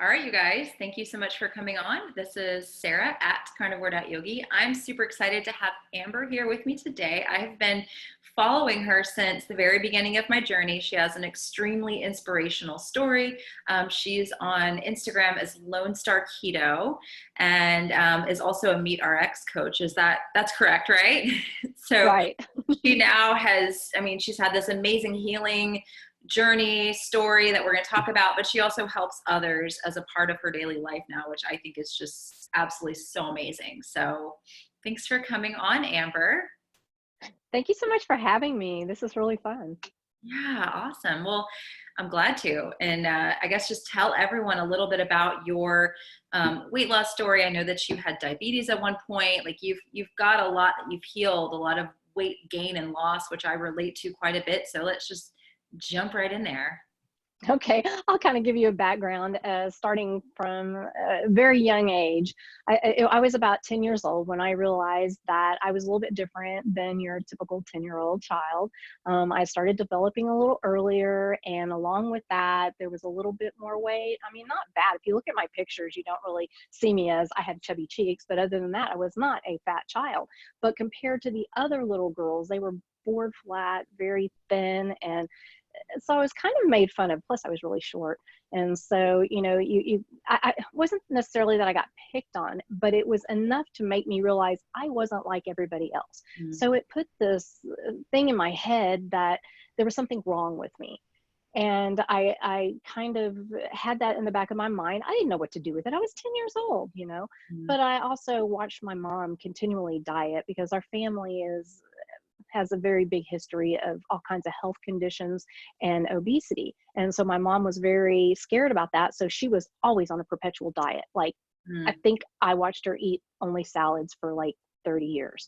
All right, you guys, thank you so much for coming on. This is Sarah at carnivore.yogi. I'm super excited to have Amber here with me today. I have been following her since the very beginning of my journey. She has an extremely inspirational story. She's on Instagram as Lone Star Keto and is also a Meet RX coach. That's correct, right? So Right. she now has, I mean, she's had this amazing healing journey story that we're going to talk about, but she also helps others as a part of her daily life now, which I think is just absolutely so amazing. So thanks for coming on, Amber. Thank you so much for having me. This is really fun. Yeah, awesome. Well, I'm glad to. And I guess just tell everyone a little bit about your weight loss story. I know that you had diabetes at one point. Like you've got a lot that you've healed, a lot of weight gain and loss, which I relate to quite a bit. So let's just jump right in there. Okay, I'll kind of give you a background. Starting from a very young age, I was about 10 years old when I realized that I was a little bit different than your typical 10-year-old child. I started developing a little earlier, and along with that, there was a little bit more weight. I mean, not bad. If you look at my pictures, you don't really see me as I had chubby cheeks, but other than that, I was not a fat child. But compared to the other little girls, they were board flat, very thin, and so I was kind of made fun of. Plus, I was really short, and so I wasn't necessarily that I got picked on, but it was enough to make me realize I wasn't like everybody else. Mm. So it put this thing in my head that there was something wrong with me. And I kind of had that in the back of my mind. I didn't know what to do with it. I was 10 years old. Mm. But I also watched my mom continually diet because our family has a very big history of all kinds of health conditions and obesity. And so my mom was very scared about that. So she was always on a perpetual diet. Like, I Mm. think I watched her eat only salads for like 30 years,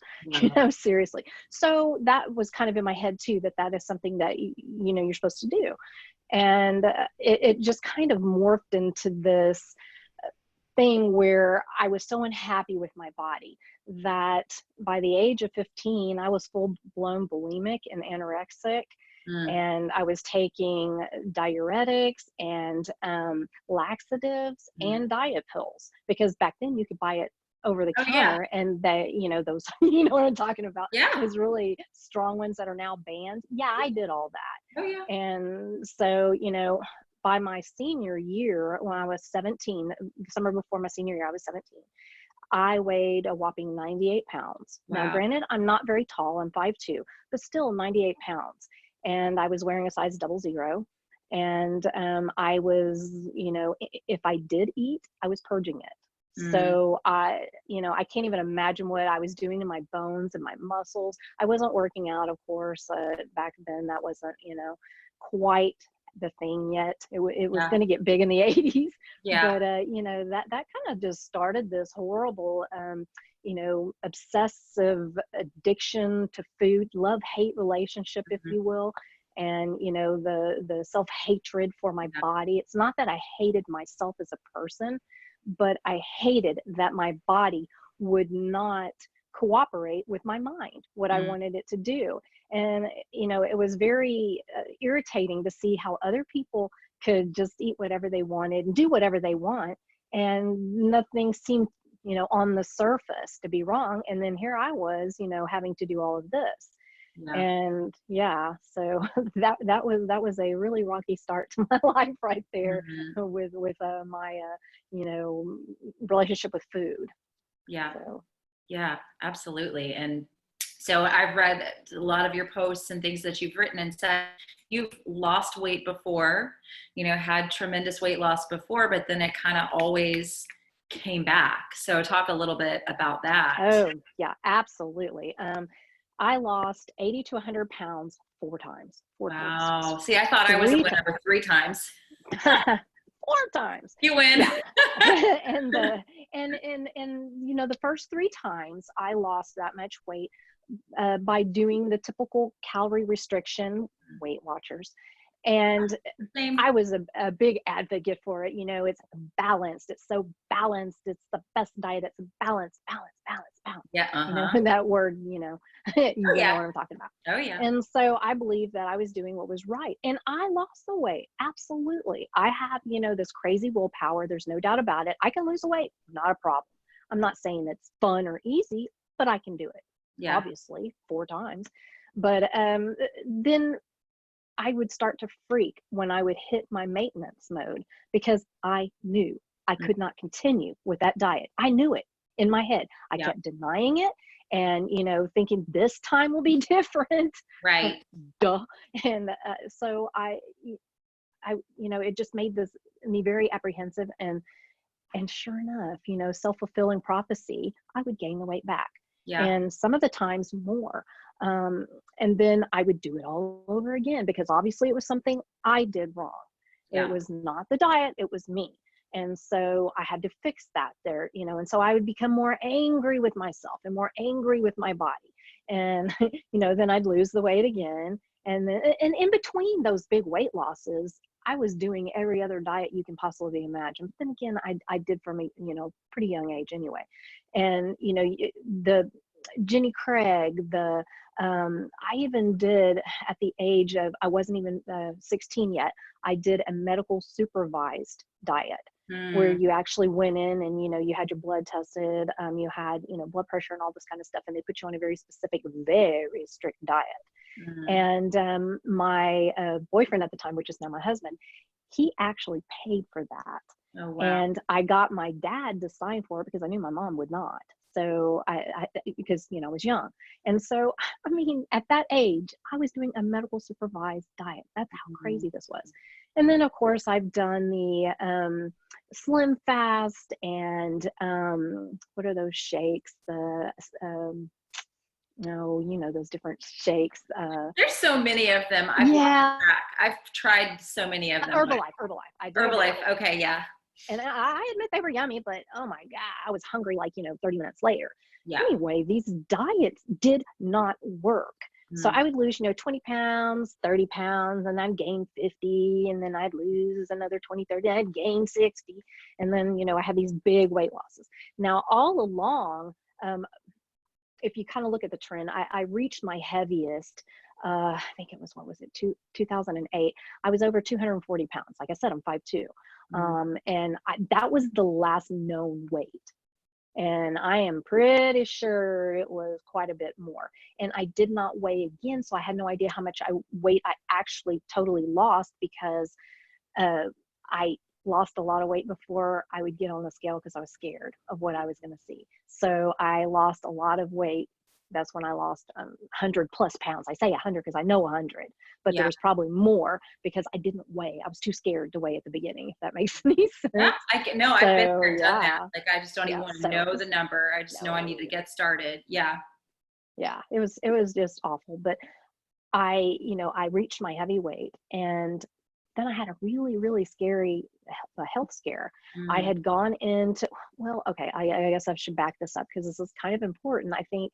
Wow. seriously. So that was kind of in my head too, that is something that, you're supposed to do. And it just kind of morphed into this thing where I was so unhappy with my body that by the age of 15, I was full blown bulimic and anorexic. Mm. And I was taking diuretics and laxatives Mm. and diet pills because back then you could buy it over the Oh yeah. counter, and those what I'm talking about, Yeah. those really strong ones that are now banned. Yeah, I did all Oh yeah. that. And so by my senior year, when I was 17, the summer before my senior year, I was 17. I weighed a whopping 98 pounds. Now, Wow. granted, I'm not very tall, I'm 5'2", but still 98 pounds. And I was wearing a size 00. And I was, if I did eat, I was purging it. Mm. So I can't even imagine what I was doing to my bones and my muscles. I wasn't working out, of course. Back then, that wasn't, quite the thing yet. It was Yeah. going to get big in the 80s, Yeah. but that kind of just started this horrible obsessive addiction to food, love hate relationship, if Mhm. you will. And the self-hatred for my Yeah. body. It's not that I hated myself as a person, but I hated that my body would not cooperate with my mind, what I Mm. wanted it to do. And it was very irritating to see how other people could just eat whatever they wanted and do whatever they want, and nothing seemed on the surface to be wrong. And then here I was having to do all of this. Yeah. And yeah, so that was a really rocky start to my life right there, Mhm. with my you know relationship with food. Yeah. So Yeah, absolutely. And so I've read a lot of your posts and things that you've written and said you've lost weight before, had tremendous weight loss before, but then it kind of always came back. So talk a little bit about that. oh yeah, absolutely. I lost 80 to 100 pounds four times, Wow. See, I thought I was a three winner with 3 times. four times. You win. Yeah. and the first three times I lost that much weight by doing the typical calorie restriction, Weight Watchers, And Same. I was a big advocate for it. You know, it's balanced. It's so balanced. It's the best diet. It's balance, balance, balance, balance. Yeah. You know, Uh-huh. and that word, you know, Oh you know yeah. what I'm talking about. Oh yeah. And so I believe that I was doing what was right. And I lost the weight. Absolutely. I have, you know, this crazy willpower. There's no doubt about it. I can lose the weight. Not a problem. I'm not saying it's fun or easy, but I can do it. Yeah. Obviously, 4 times. But then I would start to freak when I would hit my maintenance mode because I knew I Mm, could not continue with that diet. I knew it in my head. I yeah. kept denying it and, you know, thinking this time will be different. Right. Duh. And so you know, it just made me very apprehensive. And sure enough, you know, self-fulfilling prophecy, I would gain the weight back. Yeah. And some of the times more. Um, and then I would do it all over again because obviously it was something I did wrong. It Yeah. was not the diet, it was me. And so I had to fix that there, you know, and so I would become more angry with myself and more angry with my body. And, you know, then I'd lose the weight again. And then, and in between those big weight losses, I was doing every other diet you can possibly imagine. But then again, I did from a, you know, pretty young age anyway. And, you know, the Jenny Craig, I even did at the age of, I wasn't even 16 yet, I did a medical supervised diet where Mm, you actually went in and, you know, you had your blood tested, you had, you know, blood pressure and all this kind of stuff. And they put you on a very specific, very strict diet. mm. And my boyfriend at the time, which is now my husband, he actually paid for that. Oh wow. And I got my dad to sign for it because I knew my mom would not. So because, you know, I was young. And so, I mean, at that age, I was doing a medical supervised diet. That's how Mhm. crazy this was. And then, of course, I've done the Slim Fast and what are those shakes? The no, you know, those different shakes. There's so many of them. I've lost Yeah, track. I've tried so many of them. Herbalife. I did Herbalife. Herbalife. Okay. Yeah. And I admit they were yummy, but oh my God, I was hungry like, you know, 30 minutes later. Yeah. Anyway, these diets did not work. So Mm. I would lose, you know, 20 pounds, 30 pounds, and I'd gain 50, and then I'd lose another 20, 30, I'd gain 60. And then, you know, I had these big weight losses. Now, all along, um, if you kind of look at the trend, I reached my heaviest. I think it was, what was it, 2008. I was over 240 pounds. Like I said, I'm 5'2". Mm. And that was the last known weight. And I am pretty sure it was quite a bit more. And I did not weigh again, so I had no idea how much weight I actually totally lost because uh, I lost a lot of weight before I would get on the scale because I was scared of what I was going to see. So I lost a lot of weight. That's when I lost 100 plus pounds. I say 100 because I know 100, but there Yeah. was probably more because I didn't weigh. I was too scared to weigh at the beginning, if that makes any Yeah. sense. I can. No, I've been So there, done that. yeah, Like I just don't even yeah. want to So it know the was number. I just know I need to no, get started. Yeah. yeah. It was just awful. But you know, I reached my heavy weight and then I had a really, really scary health scare. I Mm. had gone into, well, okay, I guess I should back this up because this is kind of important. I think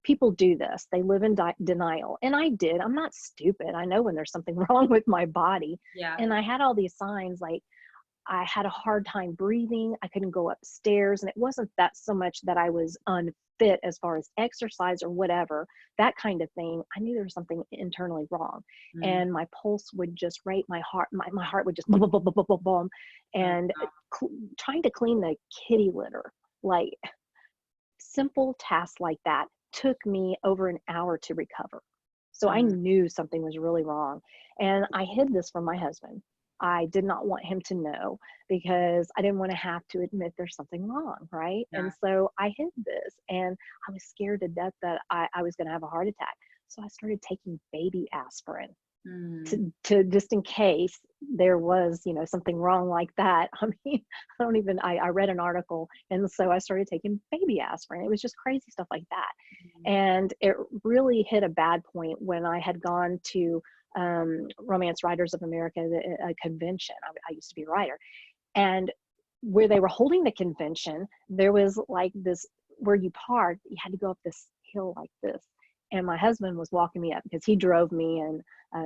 people do this. They live in denial. And I did. I'm not stupid. I know when there's something wrong with my body. Yeah. And I had all these signs like I had a hard time breathing. I couldn't go upstairs. And it wasn't that so much that I was unfit as far as exercise or whatever, that kind of thing. I knew there was something internally wrong. Mm. And my pulse would just rate, my heart would just boom, boom, boom, boom, boom, boom, boom. Oh, And wow. trying to clean the kitty litter, like simple tasks like that took me over an hour to recover. So I Mm. knew something was really wrong. And I hid this from my husband. I did not want him to know because I didn't want to have to admit there's something wrong, right? Yeah. And so I hid this and I was scared to death that I was going to have a heart attack. So I started taking baby aspirin Mm. to just in case there was, you know, something wrong like that. I mean, I read an article and so I started taking baby aspirin. It was just crazy stuff like that. Mm. And it really hit a bad point when I had gone to Romance Writers of America, a convention. I used to be a writer. And where they were holding the convention, there was like this, where you parked, you had to go up this hill like this. and my husband was walking me up because he drove me and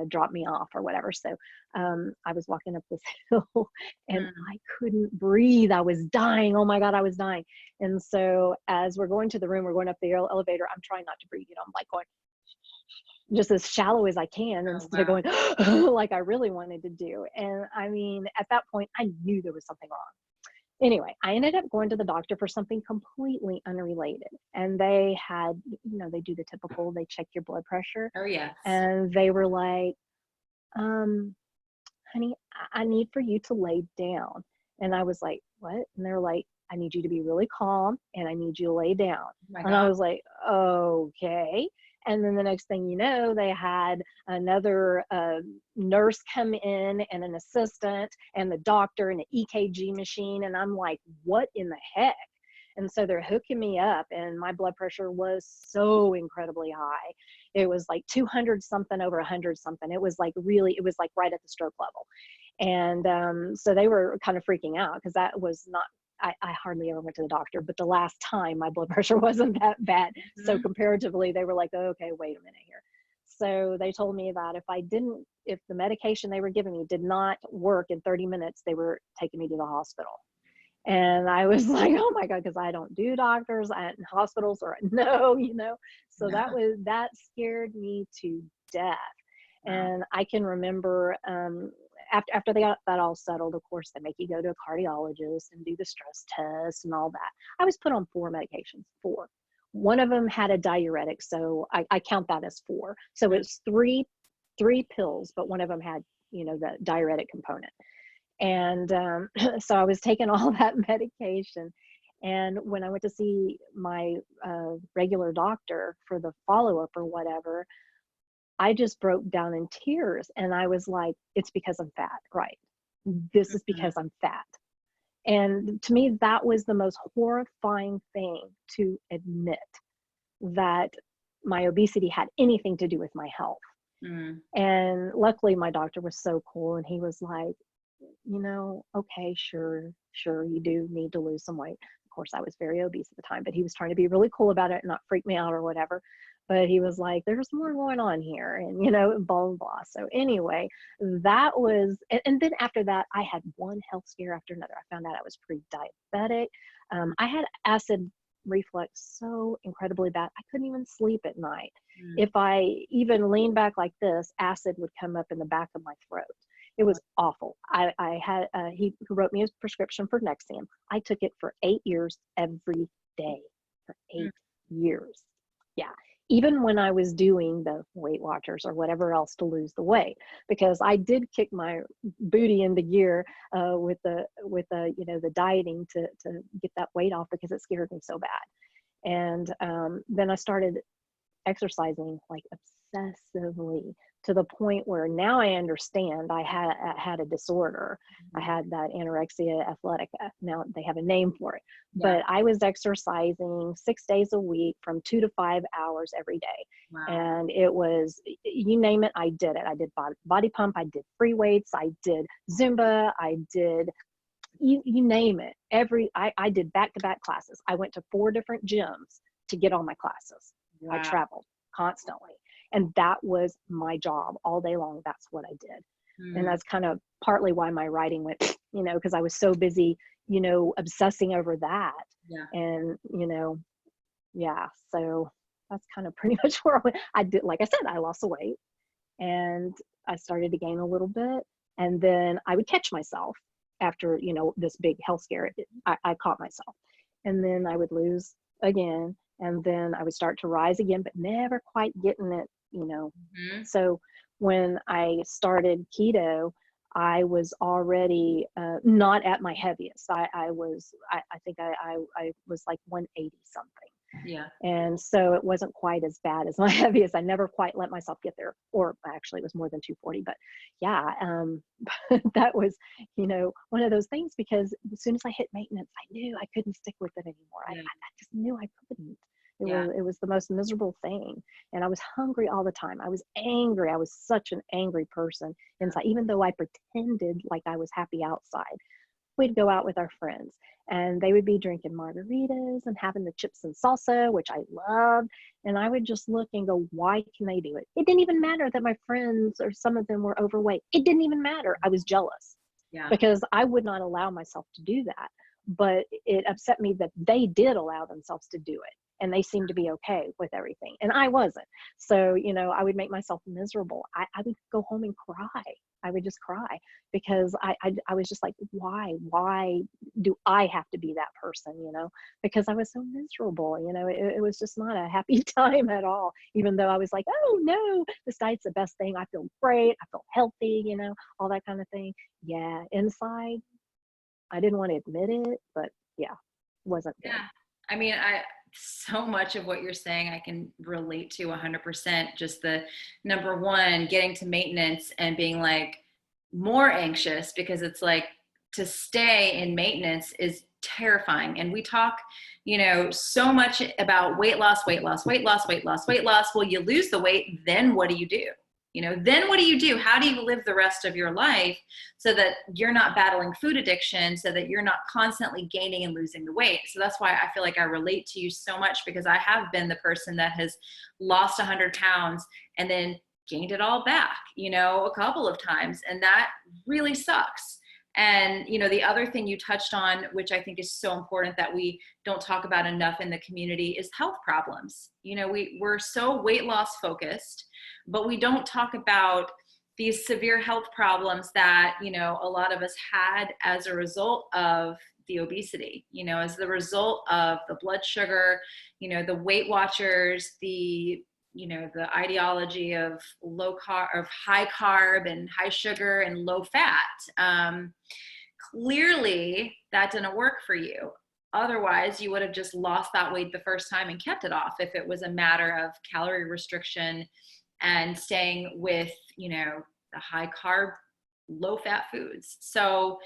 dropped me off or whatever. So I was walking up this hill and Mm. I couldn't breathe. I was dying. Oh my God, I was dying. And so as we're going to the room, we're going up the elevator. I'm trying not to breathe. I'm like going just as shallow as I can Oh, instead of wow. going like I really wanted to do. And I mean, at that point, I knew there was something wrong. Anyway, I ended up going to the doctor for something completely unrelated. And they had, they do the typical, they check your blood pressure. Oh, yes. And they were like, honey, I need for you to lay down. And I was like, what? And they're like, I need you to be really calm and I need you to lay down. Oh my And I God. was like, okay. And then the next thing you know, they had another nurse come in and an assistant and the doctor and an EKG machine. And I'm like, what in the heck? And so they're hooking me up and my blood pressure was so incredibly high. It was like 200 something over 100 something. It was like right at the stroke level. And so they were kind of freaking out because that was not, I hardly ever went to the doctor, but the last time my blood pressure wasn't that bad. So Mhm. comparatively, they were like, oh, okay, wait a minute here. So they told me that if the medication they were giving me did not work in 30 minutes, they were taking me to the hospital. And I was like, oh my God, because I don't do doctors and hospitals or no, So No. that scared me to death. Wow. And I can remember after they got that all settled, of course, they make you go to a cardiologist and do the stress test and all that. I was put on 4 medications, 4. One of them had a diuretic, so I count that as 4. So Mm. it's three pills, but one of them had, the diuretic component. And so I was taking all that medication. And when I went to see my regular doctor for the follow up or whatever, I just broke down in tears. And I was like, it's because I'm fat, right? This is Mhm. because I'm fat. And to me, that was the most horrifying thing to admit that my obesity had anything to do with my health. Mm. And luckily, my doctor was so cool. And he was like, okay, sure, you do need to lose some weight. Of course, I was very obese at the time, but he was trying to be really cool about it and not freak me out or whatever. But he was like, there's more going on here, and blah, blah, blah. So anyway, that was, and then after that, I had one health scare after another. I found out I was pre-diabetic. I had acid reflux so incredibly bad. I couldn't even sleep at night. Mm. If I even leaned back like this, acid would come up in the back of my throat. It was awful. I had he wrote me a prescription for Nexium. I took it for 8 years every day for Mm. 8 years. Yeah, even when I was doing the Weight Watchers or whatever else to lose the weight, because I did kick my booty into gear with the the dieting to get that weight off because it scared me so bad. And then I started exercising like obsessively to the point where now I understand I had a disorder. I Mhm. had that anorexia athletica. Now they have a name for it, Yeah. but I was exercising 6 days a week from 2 to 5 hours every day. Wow. And it was, you name it, I did it. I did body pump, I did free weights, I did Zumba, I did you name it. I did back-to-back classes. I went to 4 different gyms to get all my classes. I Wow. traveled constantly. And that was my job all day long. That's what I did. And Mm. that's kind of partly why my writing went, because I was so busy, obsessing over that. Yeah. And, yeah. So that's kind of pretty much where I did. Like I said, I lost the weight and I started to gain a little bit. And then I would catch myself after, this big health scare. I caught myself. And then I would lose again. And then I would start to rise again, but never quite getting it. Mhm. So when I started keto, I was already not at my heaviest. I think I was like 180 something. Yeah. And so it wasn't quite as bad as my heaviest. I never quite let myself get there, or actually it was more than 240. But yeah, that was, one of those things because as soon as I hit maintenance, I knew I couldn't stick with it anymore. I Yeah. just knew I couldn't. It Yeah. was, it was the most miserable thing. And I was hungry all the time. I was angry. I was such an angry person inside, even though I pretended like I was happy outside. we'd go out with our friends and they would be drinking margaritas and having the chips and salsa, which I loved. And I would just look and go, why can they do it? It didn't even matter that my friends or some of them were overweight. It didn't even matter. I was jealous Yeah. because I would not allow myself to do that. But it upset me that they did allow themselves to do it and they seemed to be okay with everything. And I wasn't. So, I would make myself miserable. I would go home and cry. I would just cry because I was just like, why do I have to be that person, because I was so miserable, it was just not a happy time at all, even though I was like, oh no, this diet's the best thing. I feel great. I feel healthy, all that kind of thing. Yeah. Inside, I didn't want to admit it, but yeah, wasn't good. Yeah. I mean, so much of what you're saying I can relate to 100%. Just the number one, getting to maintenance and being like more anxious, because it's like to stay in maintenance is terrifying. And we talk, so much about weight loss, weight loss, weight loss, weight loss, weight loss. Well, you lose the weight, then what do you do? Then what do you do? How do you live the rest of your life so that you're not battling food addiction, so that you're not constantly gaining and losing the weight? So that's why I feel like I relate to you so much, because I have been the person that has lost 100 pounds and then gained it all back, a couple of times. And that really sucks. And, the other thing you touched on, which I think is so important that we don't talk about enough in the community, is health problems. We're so weight loss focused, but we don't talk about these severe health problems that, a lot of us had as a result of the obesity, as the result of the blood sugar, the Weight Watchers, the ideology of low carb, of high carb and high sugar and low fat. Clearly that didn't work for you. Otherwise, you would have just lost that weight the first time and kept it off, if it was a matter of calorie restriction and staying with, the high carb, low fat foods. So,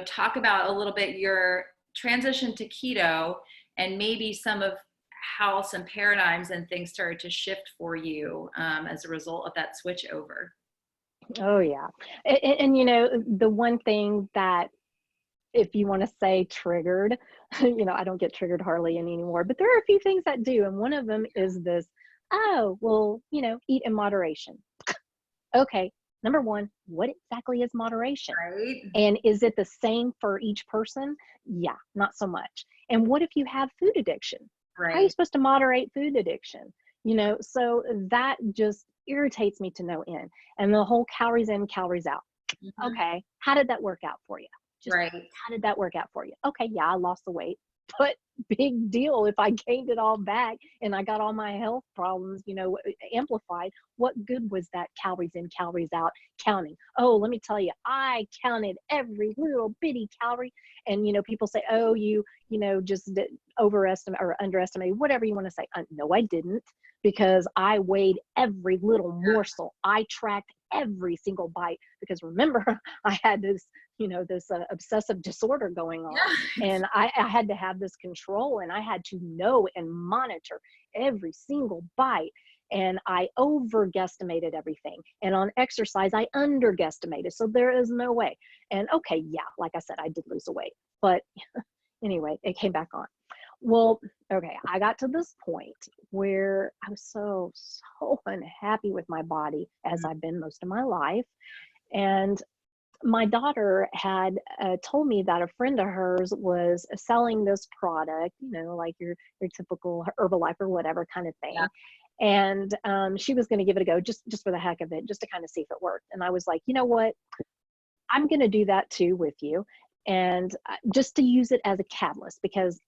talk about a little bit your transition to keto and maybe some of how some paradigms and things started to shift for you as a result of that switch over. Oh yeah. And the one thing that, if you want to say triggered, I don't get triggered hardly anymore, but there are a few things that do. And one of them is this, oh, well, eat in moderation. Okay. Number one, what exactly is moderation? Right. And is it the same for each person? Yeah, not so much. And what if you have food addiction? Right. How are you supposed to moderate food addiction? So that just irritates me to no end. And the whole calories in, calories out. Mm-hmm. Okay. How did that work out for you? Just right. How did that work out for you? Okay. Yeah, I lost the weight, but big deal if I gained it all back and I got all my health problems, amplified. What good was that calories in, calories out counting? Oh, let me tell you, I counted every little bitty calorie. And, people say, oh, you just overestimate or underestimate, whatever you want to say. No, I didn't, because I weighed every little morsel. I tracked every single bite, because remember, I had this, this obsessive disorder going on. Yeah. And I had to have this control, and I had to know and monitor every single bite. And I overguesstimated everything. And on exercise, I underguestimated. So there is no way. And okay, yeah, like I said, I did lose the weight. But anyway, it came back on. Well, okay, I got to this point where I was so unhappy with my body, as I've been most of my life. And my daughter had told me that a friend of hers was selling this product, like your typical Herbalife or whatever kind of thing. Yeah. And she was going to give it a go just for the heck of it, just to kind of see if it worked. And I was like, you know what? I'm going to do that too with you. And just to use it as a catalyst, because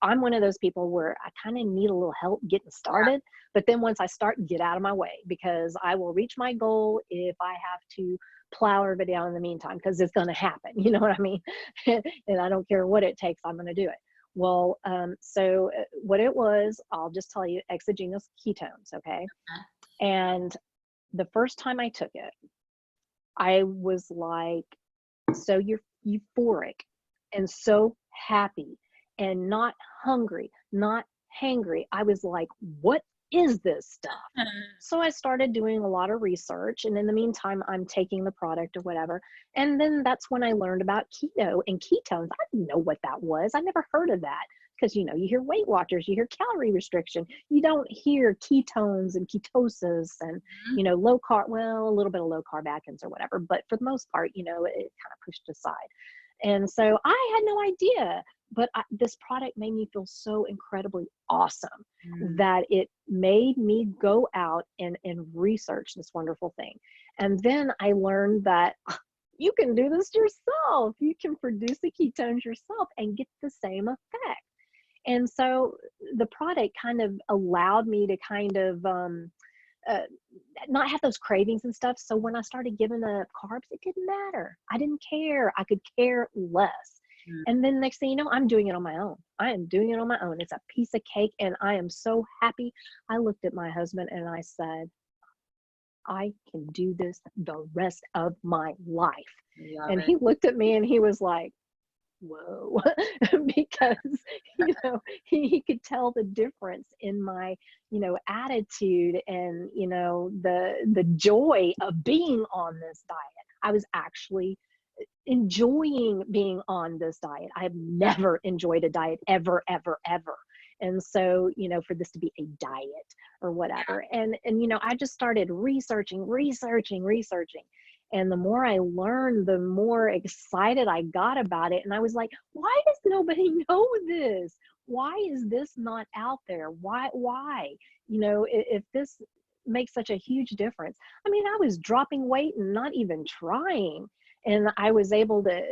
I'm one of those people where I kind of need a little help getting started. Yeah. But then once I start, get out of my way, because I will reach my goal if I have to plow everybody down in the meantime, because it's going to happen. You know what I mean? And I don't care what it takes, I'm going to do it. Well, so what it was, I'll just tell you, exogenous ketones. Okay. And the first time I took it, I was like, so euphoric and so happy and not hungry, not hangry. I was like, what is this stuff? So I started doing a lot of research, and in the meantime, I'm taking the product or whatever. And then that's when I learned about keto and ketones. I didn't know what that was. I never heard of that because, you know, you hear Weight Watchers, you hear calorie restriction, you don't hear ketones and ketosis and, you know, low carb, well, a little bit of low carb Atkins or whatever, but for the most part, you know, it kind of pushed aside. And so I had no idea, but this product made me feel so incredibly awesome Mm. that it made me go out and research this wonderful thing. And then I learned that you can do this yourself. You can produce the ketones yourself and get the same effect. And so the product kind of allowed me to kind of uh, not have those cravings and stuff. So when I started giving up carbs, it didn't matter. I didn't care. I could care less. Mm. And then next thing you know, I'm doing it on my own. I am doing it on my own. It's a piece of cake, and I am so happy. I looked at my husband and I said, I can do this the rest of my life. Love And it. he looked at me and he was like, whoa, because, you know, he could tell the difference in my, you know, attitude and, you know, the joy of being on this diet. I was actually enjoying being on this diet. I have never enjoyed a diet ever, ever, ever. And so, you know, for this to be a diet or whatever. And you know, I just started researching. And the more I learned, the more excited I got about it. And I was like, why does nobody know this? Why is this not out there? Why? You know, if this makes such a huge difference. I mean, I was dropping weight and not even trying. And I was able to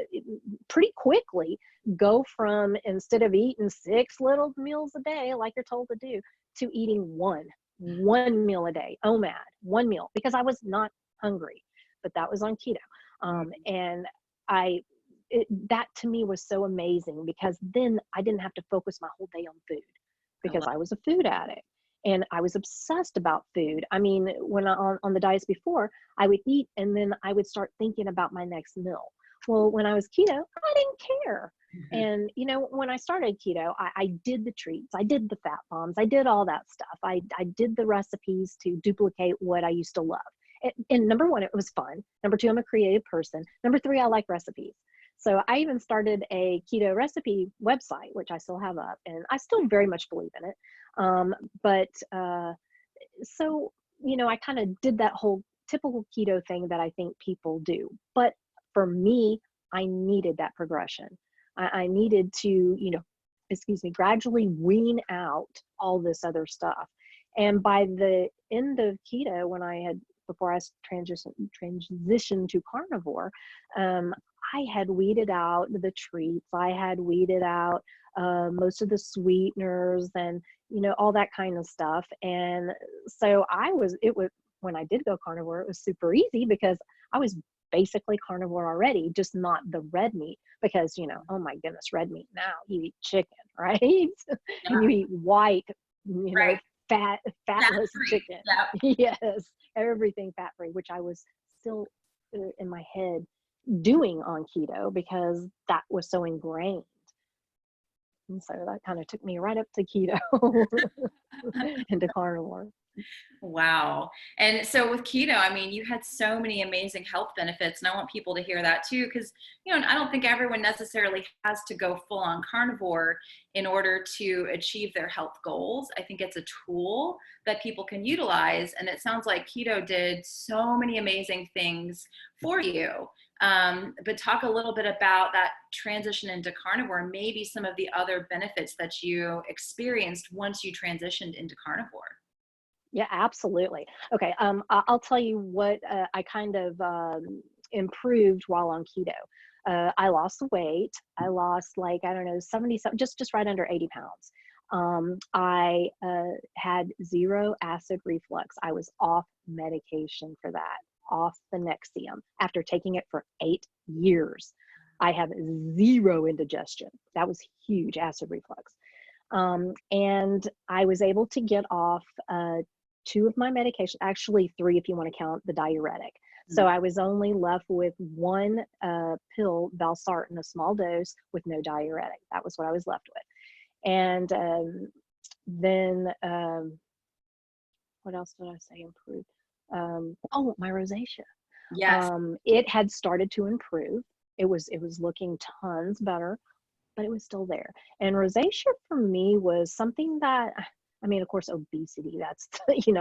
pretty quickly go from, instead of eating 6 little meals a day, like you're told to do, to eating one meal a day. OMAD, one meal, because I was not hungry, but that was on keto. And that to me was so amazing because then I didn't have to focus my whole day on food I because love I was a food addict and I was obsessed about food. I mean, when on the diets before, I would eat and then I would start thinking about my next meal. Well, when I was keto, I didn't care. it. And, you know, when I started keto, I did the treats, I did the fat bombs, I did all that stuff. I did the recipes to duplicate what I used to love. And number one, it was fun. Number two, I'm a creative person. Number three, I like recipes. So I even started a keto recipe website, which I still have up, and I still very much believe in it. But so, you know, I kind of did that whole typical keto thing that I think people do. But for me, I needed that progression. I needed to, you know, excuse me, gradually wean out all this other stuff. And by the end of keto, when I had, before I transitioned to carnivore, um, I had weeded out the treats. I had weeded out most of the sweeteners and, you know, all that kind of stuff. And so it was, when I did go carnivore, it was super easy because I was basically carnivore already, just not the red meat because, you know, oh my goodness, red meat now, you eat chicken, right? And you Yeah, eat white, you know, right. Fat fatless free. chicken. Yeah. Yes, everything fat free, which I was still in my head doing on keto because that was so ingrained. And so that kind of took me right up to keto into carnivore. Wow. And so with keto, I mean, you had so many amazing health benefits, and I want people to hear that too, because, you know, I don't think everyone necessarily has to go full on carnivore in order to achieve their health goals. I think it's a tool that people can utilize. And it sounds like keto did so many amazing things for you. But talk a little bit about that transition into carnivore, and maybe some of the other benefits that you experienced once you transitioned into carnivore. Yeah, absolutely. Okay, I'll tell you what I kind of improved while on keto. I lost the weight. I lost like, I don't know, 70, just right under 80 pounds. I had zero acid reflux. I was off medication for that, off the Nexium after taking it for 8 years. I have zero indigestion. That was huge, acid reflux. And I was able to get off 2 of my medication, actually 3 if you want to count the diuretic. So I was only left with 1 pill, valsartan, a small dose with no diuretic. That was what I was left with. And then what else did I say improved? Oh, my rosacea. Yes. It had started to improve. It was looking tons better, but it was still there. And rosacea for me was something that, I mean, of course, obesity, that's,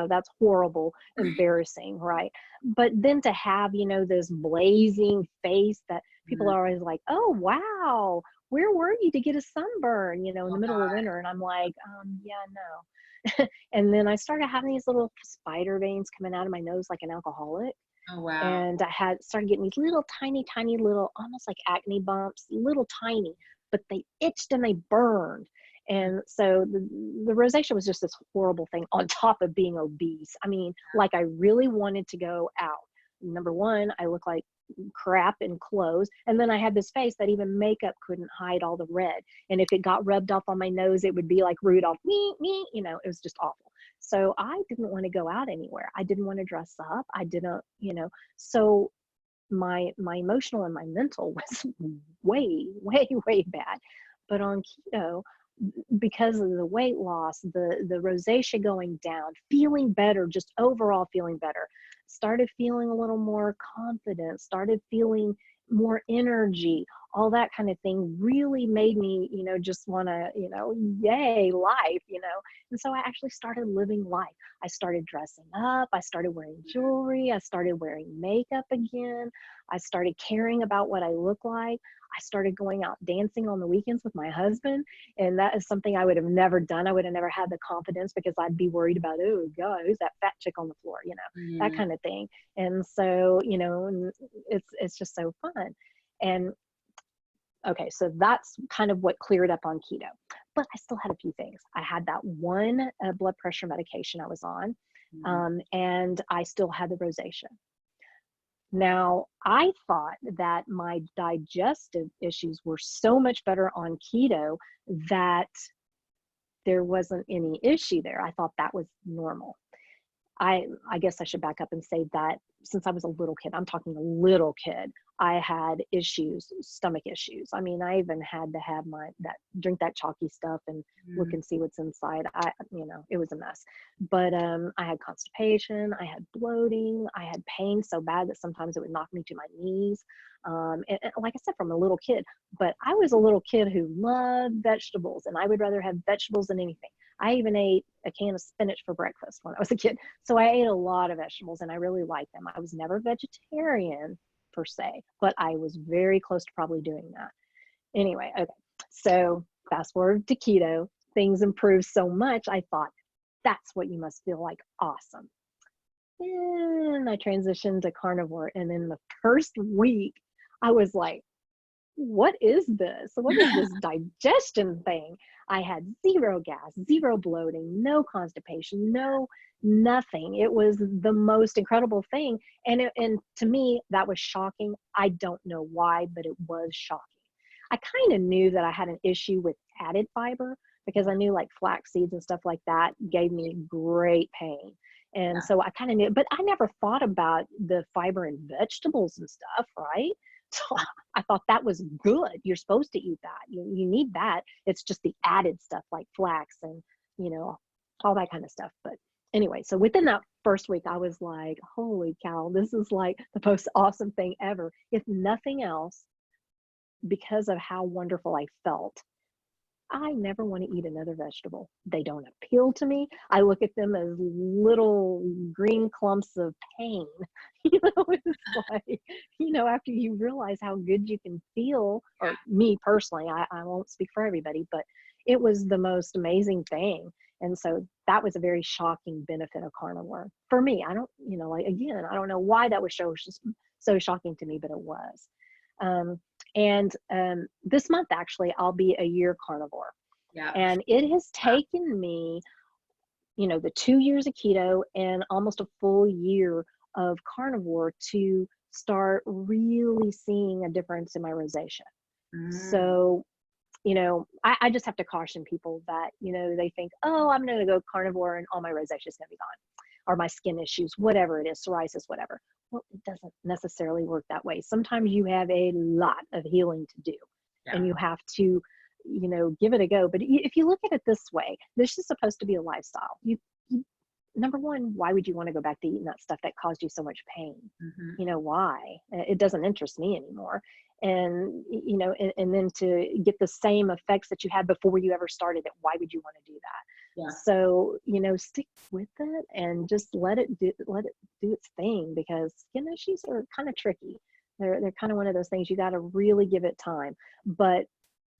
that's horrible, embarrassing, right? But then to have, this blazing face that people Mhm. are always like, oh, wow, where were you to get a sunburn, in Oh the middle of God. winter? And I'm like, yeah, no. And then I started having these little spider veins coming out of my nose like an alcoholic. Oh wow. And I had started getting these little tiny, tiny little, almost like acne bumps, little tiny, but they itched and they burned. And so the rosacea was just this horrible thing on top of being obese. I mean, like I really wanted to go out. Number one, I look like crap in clothes. And then I had this face that even makeup couldn't hide all the red. And if it got rubbed off on my nose, it would be like Rudolph, me, it was just awful. So I didn't want to go out anywhere. I didn't want to dress up. I didn't, so my emotional and my mental was way, way, way bad. But on keto, because of the weight loss, the rosacea going down, feeling better, just overall feeling better, started feeling a little more confident, started feeling more energy, all that kind of thing really made me, just want to, yay, life, And so I actually started living life. I started dressing up. I started wearing jewelry. I started wearing makeup again. I started caring about what I look like. I started going out dancing on the weekends with my husband. And that is something I would have never done. I would have never had the confidence because I'd be worried about, oh God, who's that fat chick on the floor, that Mhm. kind of thing. And so, it's just so fun. And okay, so that's kind of what cleared up on keto. But I still had a few things. I had that one blood pressure medication I was on, Mhm. and I still had the rosacea. Now, I thought that my digestive issues were so much better on keto that there wasn't any issue there. I thought that was normal. I guess I should back up and say that since I was a little kid, I'm talking a little kid, I had issues, stomach issues. I mean, I even had to have drink that chalky stuff and look Mhm. and see what's inside. It was a mess. But I had constipation, I had bloating, I had pain so bad that sometimes it would knock me to my knees. And like I said, from a little kid, but I was a little kid who loved vegetables, and I would rather have vegetables than anything. I even ate a can of spinach for breakfast when I was a kid. So I ate a lot of vegetables and I really liked them. I was never vegetarian per se, but I was very close to probably doing that. Anyway, okay. So fast forward to keto, things improved so much. I thought, that's what you must feel like. Awesome. And I transitioned to carnivore. And in the first week, I was like, what is this? What is this digestion thing? I had zero gas, zero bloating, no constipation, no nothing. It was the most incredible thing. And to me, that was shocking. I don't know why, but it was shocking. I kind of knew that I had an issue with added fiber because I knew like flax seeds and stuff like that gave me great pain. And Yeah. so I kind of knew, but I never thought about the fiber in vegetables and stuff, right? So I thought that was good. You're supposed to eat that. You need that. It's just the added stuff like flax and, you know, all that kind of stuff. But anyway, so within that first week, I was like, holy cow, this is like the most awesome thing ever. If nothing else, because of how wonderful I felt, I never want to eat another vegetable. They don't appeal to me. I look at them as little green clumps of pain. It's like, after you realize how good you can feel, or me personally, I won't speak for everybody, but it was the most amazing thing. And so that was a very shocking benefit of carnivore for me. I don't, like, again, I don't know why that was so shocking to me, but it was. And this month, actually, I'll be a year carnivore. Yeah. And it has taken me, the 2 years of keto and almost a full year of carnivore to start really seeing a difference in my rosacea. Mm. So, I just have to caution people that, they think, oh, I'm going to go carnivore and all my rosacea is going to be gone, or my skin issues, whatever it is, psoriasis, whatever. Well, it doesn't necessarily work that way. Sometimes you have a lot of healing to do, Yeah. and you have to, give it a go. But if you look at it this way, this is supposed to be a lifestyle. You number one, why would you want to go back to eating that stuff that caused you so much pain? Hmm. You know, why? It doesn't interest me anymore. And, and then to get the same effects that you had before you ever started it, why would you want to do that? Yeah. So, stick with it and just let it do its thing, because skin issues are kind of tricky. They're kind of one of those things you got to really give it time, but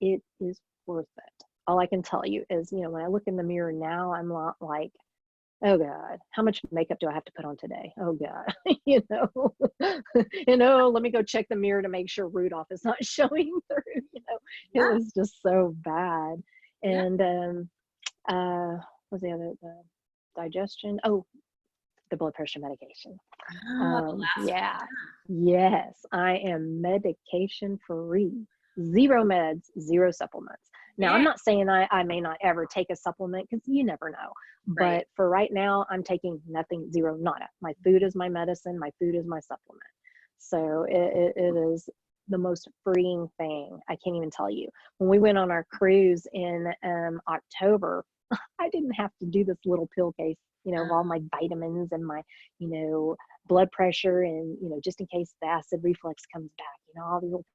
it is worth it. All I can tell you is, when I look in the mirror now, I'm not like, oh God, how much makeup do I have to put on today? Oh God, let me go check the mirror to make sure Rudolph is not showing through. It Yeah. was just so bad. Yeah. And what's the other, the digestion? Oh, the blood pressure medication. Oh, the last one. Yeah, yes, I am medication free. Zero meds, zero supplements. Now, Yeah. I'm not saying I may not ever take a supplement, because you never know. Right. But for right now, I'm taking nothing, zero, nada. My food is my medicine. My food is my supplement. So it is the most freeing thing. I can't even tell you. When we went on our cruise in October, I didn't have to do this little pill case, of all my vitamins and my, blood pressure, and, just in case the acid reflux comes back, all these little,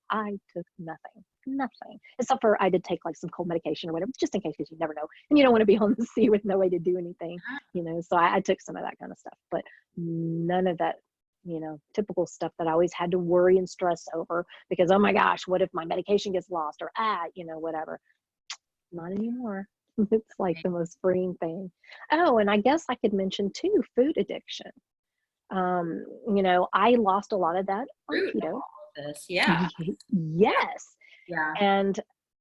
I took nothing, except for I did take like some cold medication or whatever, just in case, because you never know. And you don't want to be on the sea with no way to do anything, so I took some of that kind of stuff, but none of that, typical stuff that I always had to worry and stress over, because, oh my gosh, what if my medication gets lost, or, whatever. Not anymore. It's like the most freeing thing. Oh, and I guess I could mention too, food addiction. I lost a lot of that on Root of keto. all of this. Yeah. Yeah. Yes. Yeah. And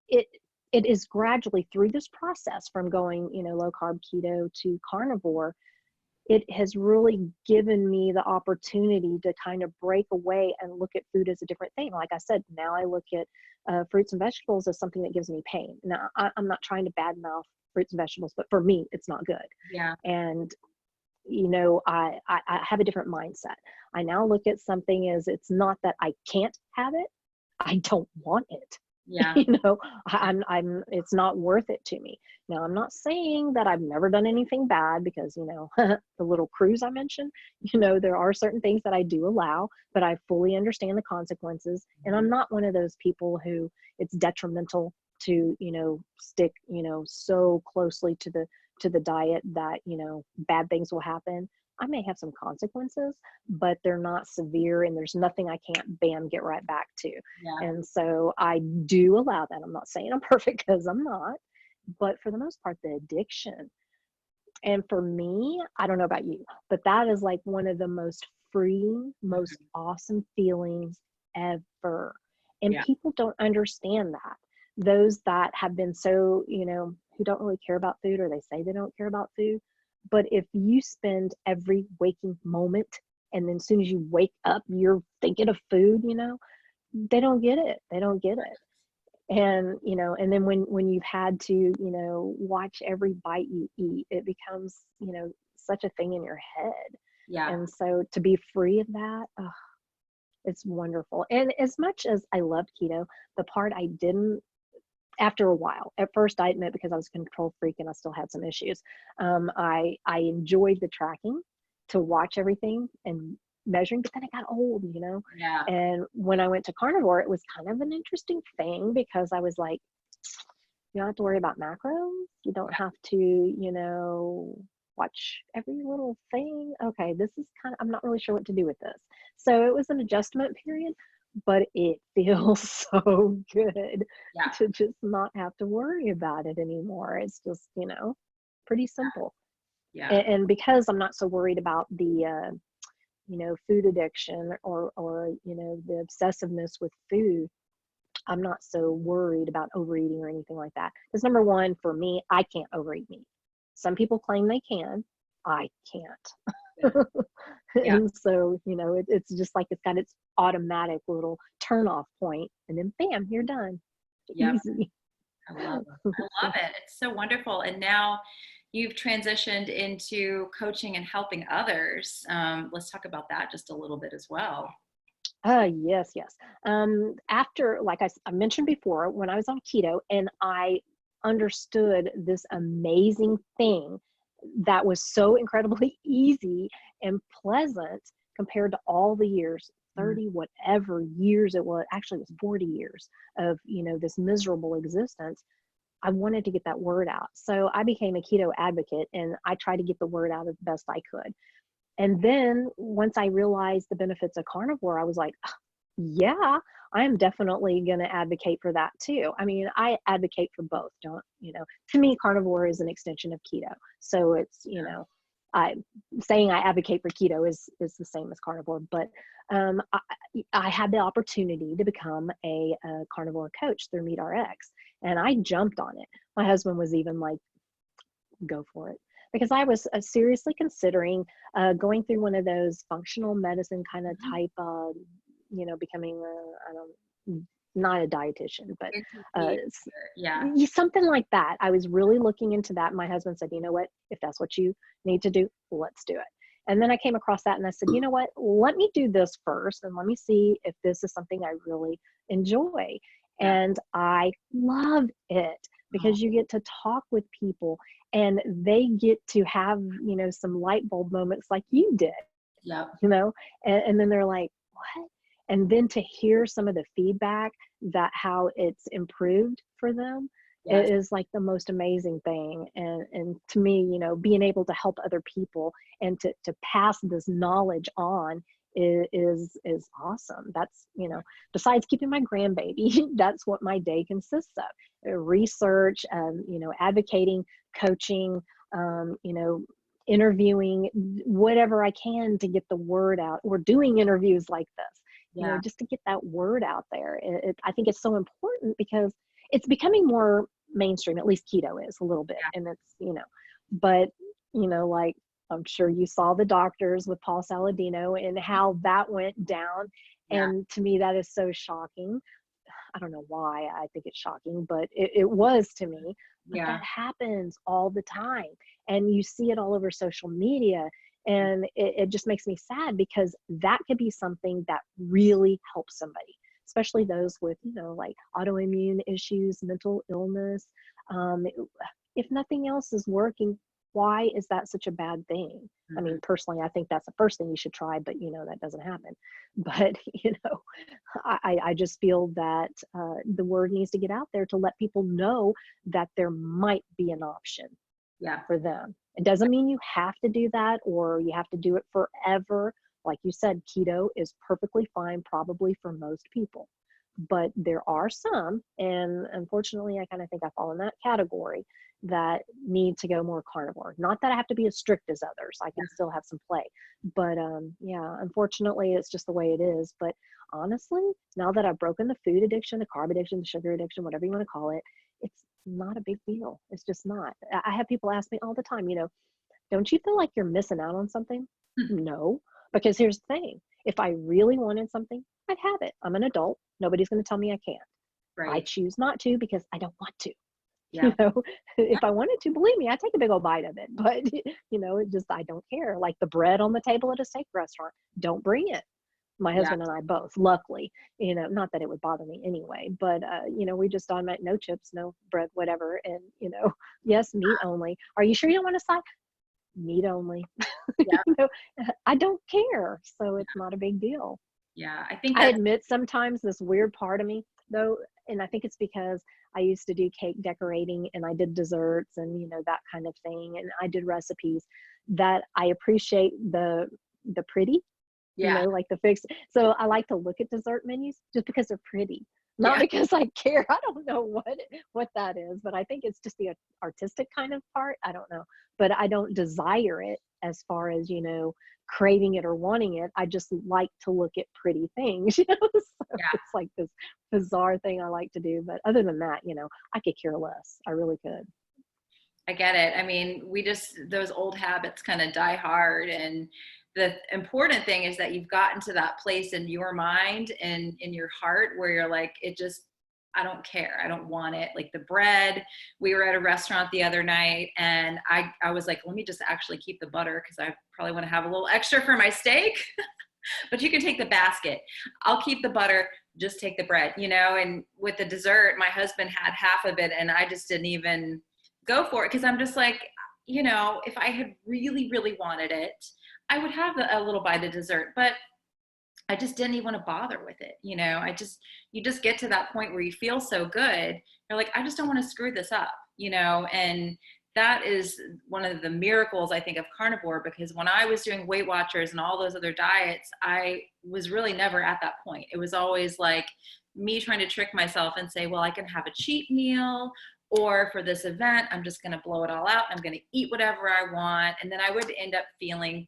it it is gradually through this process from going, low carb keto to carnivore, it has really given me the opportunity to kind of break away and look at food as a different thing. Like I said, now I look at fruits and vegetables as something that gives me pain. Now, I'm not trying to badmouth fruits and vegetables, but for me, it's not good. Yeah. And, I have a different mindset. I now look at something as, it's not that I can't have it, I don't want it. Yeah. It's not worth it to me. Now, I'm not saying that I've never done anything bad, because, the little cruise I mentioned, there are certain things that I do allow, but I fully understand the consequences. And I'm not one of those people who it's detrimental to, stick, so closely to the diet that, bad things will happen. I may have some consequences, but they're not severe, and there's nothing I can't get right back to. Yeah. And so I do allow that. I'm not saying I'm perfect, because I'm not, but for the most part, the addiction. And for me, I don't know about you, but that is like one of the most freeing, most awesome feelings ever. And Yeah. people don't understand that. Those that have been so, who don't really care about food, or they say they don't care about food. But if you spend every waking moment, and then as soon as you wake up, you're thinking of food, they don't get it. They don't get it. And, and then when you've had to, watch every bite you eat, it becomes, such a thing in your head. Yeah. And so to be free of that, it's wonderful. And as much as I loved keto, the part I didn't, after a while, at first, I admit, because I was a control freak and I still had some issues, I enjoyed the tracking, to watch everything and measuring, but then I got old, Yeah. and when I went to carnivore, it was kind of an interesting thing, because I was like, you don't have to worry about macros, you don't have to, watch every little thing. Okay, this is I'm not really sure what to do with this. So it was an adjustment period, but it feels so good Yeah. to just not have to worry about it anymore. It's just, pretty simple. Yeah. And because I'm not so worried about the, food addiction, or, the obsessiveness with food, I'm not so worried about overeating or anything like that. Because number one, for me, I can't overeat meat. Some people claim they can. I can't. Yeah. And so, it's just like, it's got its automatic little turn off point, and then bam, you're done. Yep. Easy. I love it. I love it. It's so wonderful. And now you've transitioned into coaching and helping others. Let's talk about that just a little bit as well. Yes. After, like I mentioned before, when I was on keto, and I understood this amazing thing that was so incredibly easy and pleasant compared to all the years, Mm. 30 whatever years it was, actually it was 40 years of, this miserable existence. I wanted to get that word out. So I became a keto advocate, and I tried to get the word out as best I could. And then once I realized the benefits of carnivore, I was like, yeah, I am definitely going to advocate for that too. I mean, I advocate for both. Don't, to me, carnivore is an extension of keto. So it's, I saying I advocate for keto is the same as carnivore, but I had the opportunity to become a carnivore coach through MeatRx, and I jumped on it. My husband was even like, go for it. Because I was seriously considering going through one of those functional medicine kind of type, becoming I don't, not a dietitian, but uh, Yeah. something like that. I was really looking into that. My husband said, you know what, if that's what you need to do, let's do it. And then I came across that and I said, you know what, let me do this first and let me see if this is something I really enjoy. Yeah. And I love it Oh, because you get to talk with people and they get to have, some light bulb moments like you did, yeah. and then they're like, what? And then to hear some of the feedback that how it's improved for them, it Yes. is like the most amazing thing. And to me, being able to help other people and to pass this knowledge on is awesome. That's, besides keeping my grandbaby, that's what my day consists of. Research, advocating, coaching, interviewing, whatever I can to get the word out, or doing interviews like this, Yeah. just to get that word out there. I think it's so important because it's becoming more mainstream, at least keto is a little bit. Yeah. And it's, but, like, I'm sure you saw the doctors with Paul Saladino and how that went down. Yeah. And to me, that is so shocking. I don't know why I think it's shocking, but it was to me. But Yeah. that happens all the time. And you see it all over social media. And it just makes me sad because that could be something that really helps somebody, especially those with, like autoimmune issues, mental illness. Um, if nothing else is working, why is that such a bad thing? I Mhm. mean, personally, I think that's the first thing you should try, but that doesn't happen. But, I just feel that the word needs to get out there to let people know that there might be an option Yeah. for them. It doesn't mean you have to do that or you have to do it forever. Like you said, keto is perfectly fine, probably for most people. But there are some, and unfortunately, I kind of think I fall in that category, that need to go more carnivore. Not that I have to be as strict as others. I can still have some play. But yeah, unfortunately, it's just the way it is. But honestly, now that I've broken the food addiction, the carb addiction, the sugar addiction, whatever you want to call it, it's not a big deal. It's just not. I have people ask me all the time, don't you feel like you're missing out on something? No, because here's the thing. If I really wanted something, I'd have it. I'm an adult. Nobody's going to tell me I can't. I Right. choose not to because I don't want to. Yeah. Yeah. If I wanted to, believe me, I take a big old bite of it. But it just, I don't care. Like the bread on the table at a steak restaurant, don't bring it. My Yeah. husband and I both, luckily, not that it would bother me anyway, but we just automatic no chips, no bread, whatever. And yes, meat only. Are you sure you don't want to side? Meat only. Yeah. you know, I don't care. So it's not a big deal. Yeah. I think I that's, admit sometimes this weird part of me though, and I think it's because I used to do cake decorating and I did desserts and that kind of thing, and I did recipes, that I appreciate the pretty, yeah. like the fix. So I like to look at dessert menus just because they're pretty, not Yeah. because I care. I don't know what that is, but I think it's just the artistic kind of part. I don't know, but I don't desire it as far as craving it or wanting it. I just like to look at pretty things. So Yeah. it's like this bizarre thing I like to do. But other than that, I could care less. I really could. I get it. I mean, those old habits kind of die hard. And the important thing is that you've gotten to that place in your mind and in your heart where you're like, I don't care. I don't want it. Like the bread, we were at a restaurant the other night and I was like, let me just actually keep the butter because I probably want to have a little extra for my steak. But you can take the basket. I'll keep the butter. just take the bread, you know. And with the dessert, my husband had half of it and I just didn't even go for it, because I'm just like, you know, if I had really, really wanted it, I would have a little bite of dessert, but I just didn't even want to bother with it. You know, you just get to that point where you feel so good. You're like, I just don't want to screw this up, you know? And that is one of the miracles, I think, of carnivore, because when I was doing Weight Watchers and all those other diets, I was really never at that point. It was always like me trying to trick myself and say, well, I can have a cheat meal, or for this event, I'm just going to blow it all out. I'm going to eat whatever I want. And then I would end up feeling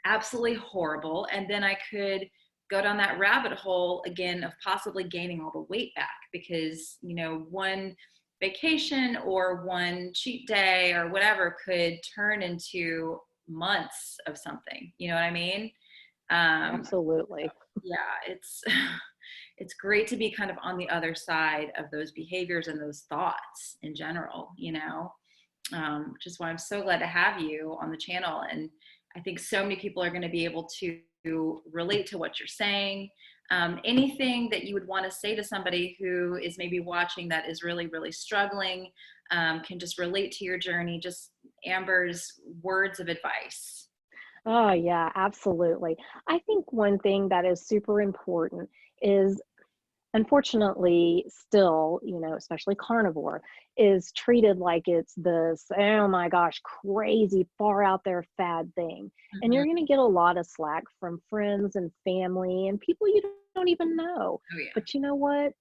absolutely horrible. And then I could go down that rabbit hole again of possibly gaining all the weight back, because, you know, one vacation or one cheat day or whatever could turn into months of something. You know what I mean? Absolutely. Yeah, it's great to be kind of on the other side of those behaviors and those thoughts in general, you know, which is why I'm so glad to have you on the channel. And I think so many people are going to be able to relate to what you're saying. Anything that you would want to say to somebody who is maybe watching that is really, really struggling, can just relate to your journey, just Amber's words of advice. Oh, yeah, absolutely. I think one thing that is super important is, unfortunately, still, you know, especially carnivore is treated like it's this, oh my gosh, crazy, far out there fad thing. And Mhm. you're going to get a lot of slack from friends and family and people you don't even know. Oh yeah. But you know what?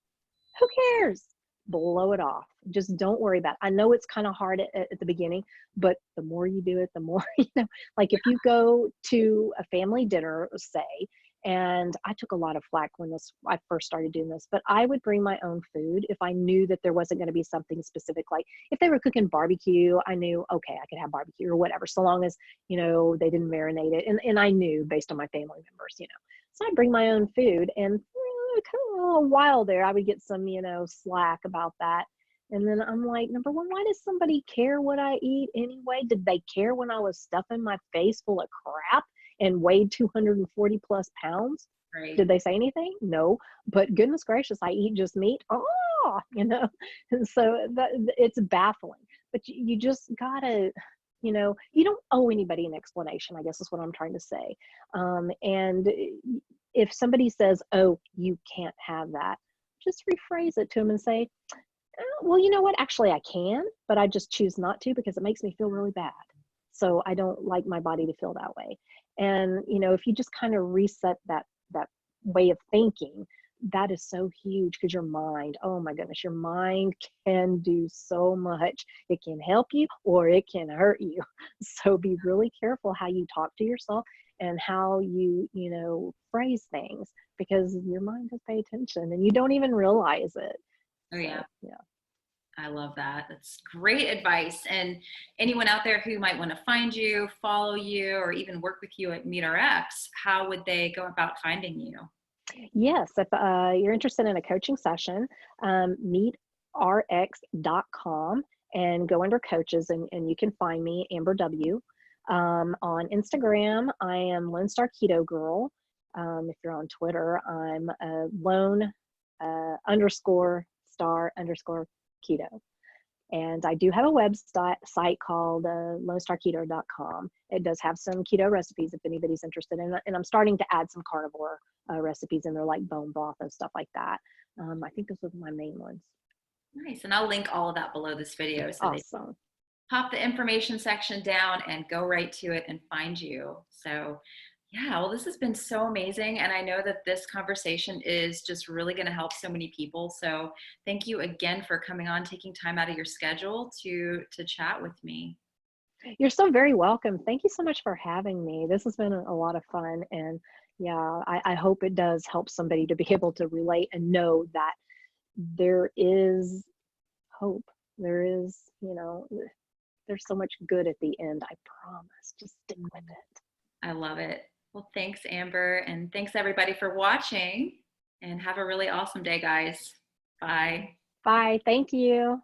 Who cares? Blow it off. Just don't worry about it. I know it's kind of hard at the beginning, but the more you do it, the more, you know, like if you go to a family dinner, say, and I took a lot of flack when I first started doing this, but I would bring my own food if I knew that there wasn't going to be something specific. Like if they were cooking barbecue, I knew, okay, I could have barbecue or whatever, so long as, you know, they didn't marinate it. And I knew based on my family members, you know. So I'd bring my own food, and kind of a while there, I would get some, you know, slack about that. And then I'm like, number one, why does somebody care what I eat anyway? Did they care when I was stuffing my face full of crap and weighed 240 plus pounds? Right. Did they say anything? No. But goodness gracious, I eat just meat. Oh, you know, and so that it's baffling. But you just gotta, you know, you don't owe anybody an explanation, I guess is what I'm trying to say. And if somebody says, oh, you can't have that, just rephrase it to them and say, oh, well, you know what? Actually, I can, but I just choose not to because it makes me feel really bad. So I don't like my body to feel that way. And, you know, if you just kind of reset that way of thinking, that is so huge, because your mind, oh my goodness, your mind can do so much. It can help you or it can hurt you. So be really careful how you talk to yourself and how you know, phrase things, because your mind does pay attention and you don't even realize it. Oh yeah. So yeah. I love that. That's great advice. And anyone out there who might want to find you, follow you, or even work with you at MeetRx, how would they go about finding you? Yes, if you're interested in a coaching session, meetrx.com and go under coaches, and you can find me, Amber W. On Instagram, I am Lone Star Keto Girl. If you're on Twitter, I'm lone underscore star underscore keto. And I do have a website called lonestarketo.com. It does have some keto recipes if anybody's interested in it. And I'm starting to add some carnivore recipes in there, like bone broth and stuff like that. I think those are my main ones. Nice. And I'll link all of that below this video so they Awesome. pop the information section down and go right to it and find you. So yeah, well, this has been so amazing. And I know that this conversation is just really going to help so many people. So thank you again for coming on, taking time out of your schedule to chat with me. You're so very welcome. Thank you so much for having me. This has been a lot of fun. And yeah, I hope it does help somebody to be able to relate and know that there is hope. There is, you know, there's so much good at the end. I promise. Just stick with it. I love it. Well, thanks, Amber. And thanks everybody for watching, and have a really awesome day, guys. Bye. Bye. Thank you.